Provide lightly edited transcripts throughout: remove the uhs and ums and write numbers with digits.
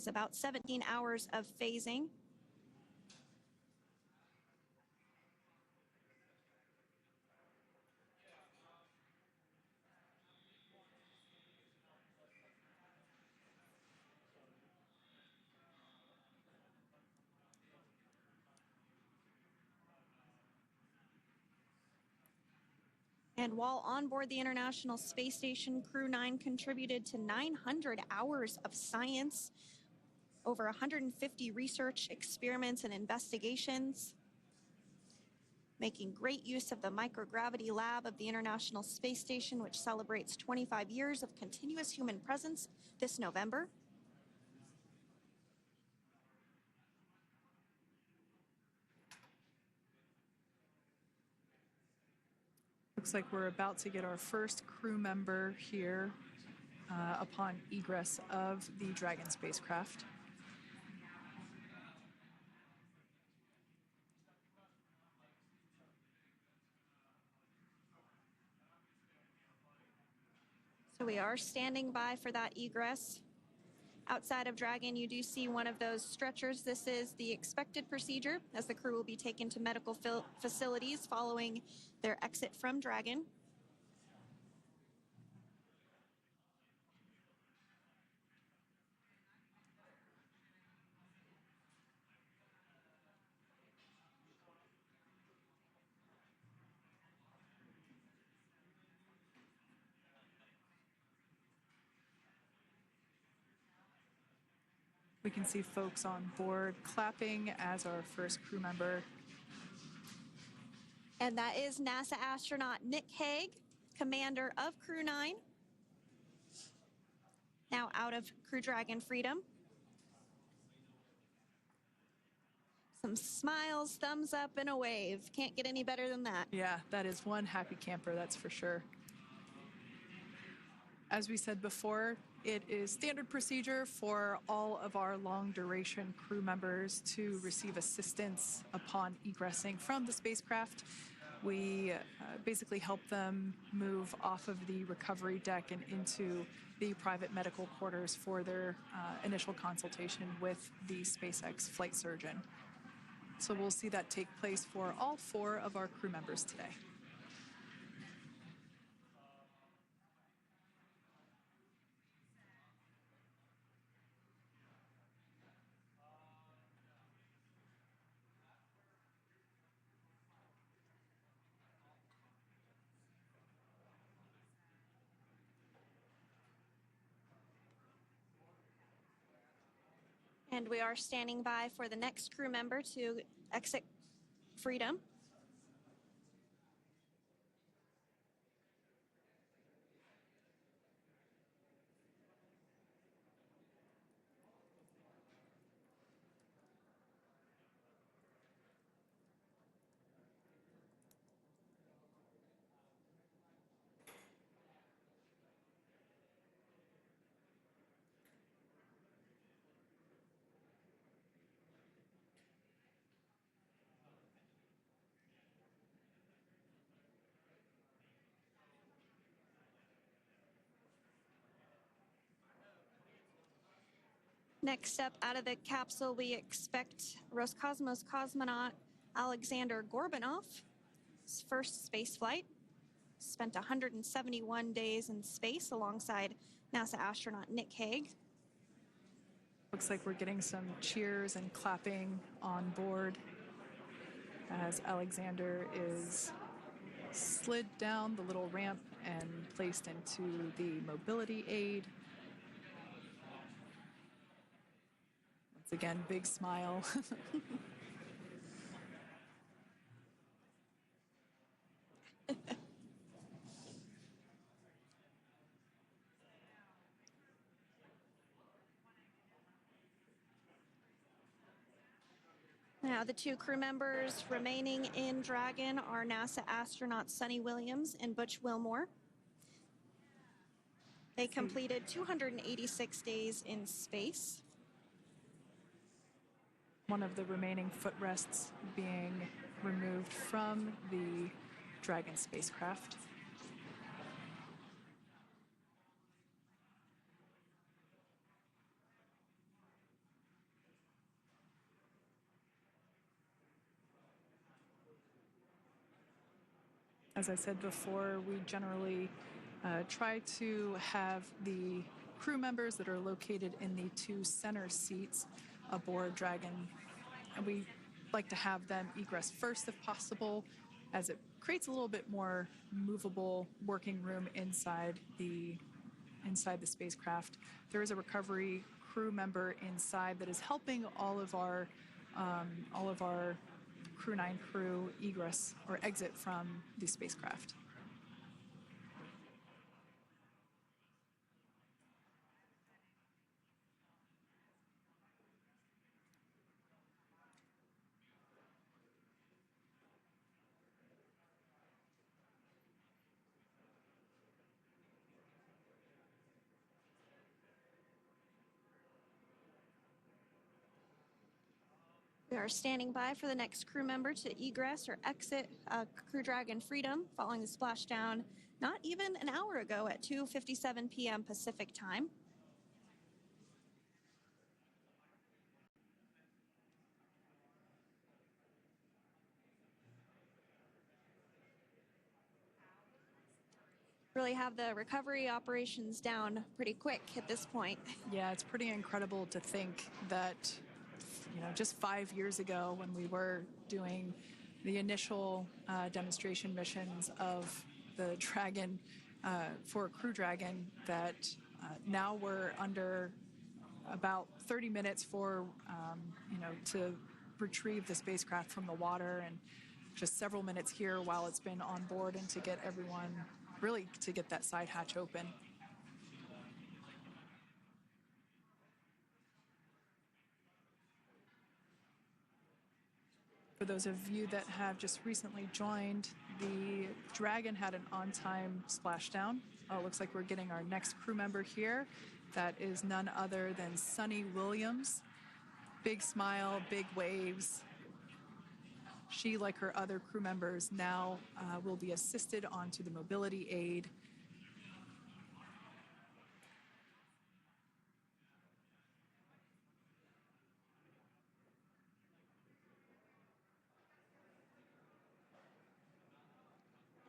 It's about 17 hours of phasing. And while on board the International Space Station, Crew 9 contributed to 900 hours of science, over 150 research experiments and investigations, making great use of the microgravity lab of the International Space Station, which celebrates 25 years of continuous human presence this November. Looks like we're about to get our first crew member here upon egress of the Dragon spacecraft. So we are standing by for that egress. Outside of Dragon, you do see one of those stretchers. This is the expected procedure as the crew will be taken to medical facilities following their exit from Dragon. We can see folks on board clapping as our first crew member. And that is NASA astronaut Nick Hague, commander of Crew 9, now out of Crew Dragon Freedom. Some smiles, thumbs up, and a wave. Can't get any better than that. Yeah, that is one happy camper, that's for sure. As we said before, it is standard procedure for all of our long-duration crew members to receive assistance upon egressing from the spacecraft. We basically help them move off of the recovery deck and into the private medical quarters for their initial consultation with the SpaceX flight surgeon. So we'll see that take place for all 4 of our crew members today. And we are standing by for the next crew member to exit Freedom. Next up, out of the capsule, we expect Roscosmos cosmonaut Alexander Gorbanov. His first space flight. Spent 171 days in space alongside NASA astronaut Nick Hague. Looks like we're getting some cheers and clapping on board as Alexander is slid down the little ramp and placed into the mobility aid. Once again, big smile. Now, the 2 crew members remaining in Dragon are NASA astronauts Suni Williams and Butch Wilmore. They completed 286 days in space. One of the remaining footrests being removed from the Dragon spacecraft. As I said before, we generally try to have the crew members that are located in the 2 center seats aboard Dragon, and we like to have them egress first if possible, as it creates a little bit more movable working room inside the spacecraft. There is a recovery crew member inside that is helping all of our Crew 9 crew egress or exit from the spacecraft. We are standing by for the next crew member to egress or exit Crew Dragon Freedom following the splashdown not even an hour ago at 2:57 p.m. Pacific time. Really have the recovery operations down pretty quick at this point. Yeah, it's pretty incredible to think that, you know, just 5 years ago when we were doing the initial demonstration missions of the Dragon for Crew Dragon, that now we're under about 30 minutes for, to retrieve the spacecraft from the water, and just several minutes here while it's been on board, and to get everyone, really to get that side hatch open. For those of you that have just recently joined, the Dragon had an on-time splashdown. It looks like we're getting our next crew member here. That is none other than Suni Williams. Big smile, big waves. She, like her other crew members, now will be assisted onto the mobility aid.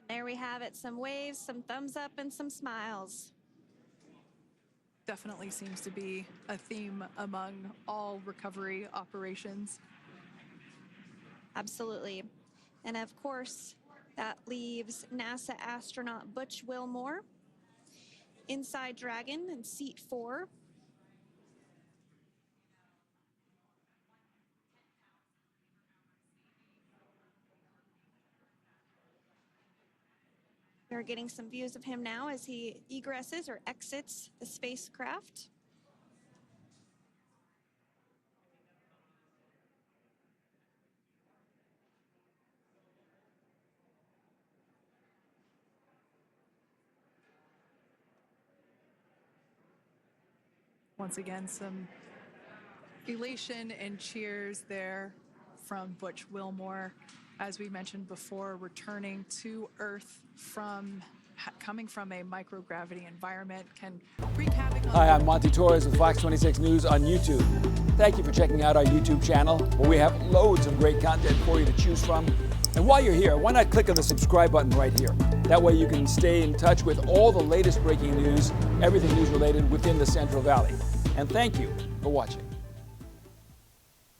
There we have it, some waves, some thumbs up, and some smiles. Definitely seems to be a theme among all recovery operations. Absolutely. And of course, that leaves NASA astronaut Butch Wilmore inside Dragon in seat 4. We're getting some views of him now as he egresses or exits the spacecraft. Once again, some elation and cheers there from Butch Wilmore. As we mentioned before, returning to Earth from coming from a microgravity environment can wreak havoc on... Hi, I'm Monty Torres with Fox 26 News on YouTube. Thank you for checking out our YouTube channel, where we have loads of great content for you to choose from. And while you're here, why not click on the subscribe button right here? That way you can stay in touch with all the latest breaking news, everything news related within the Central Valley. And thank you for watching.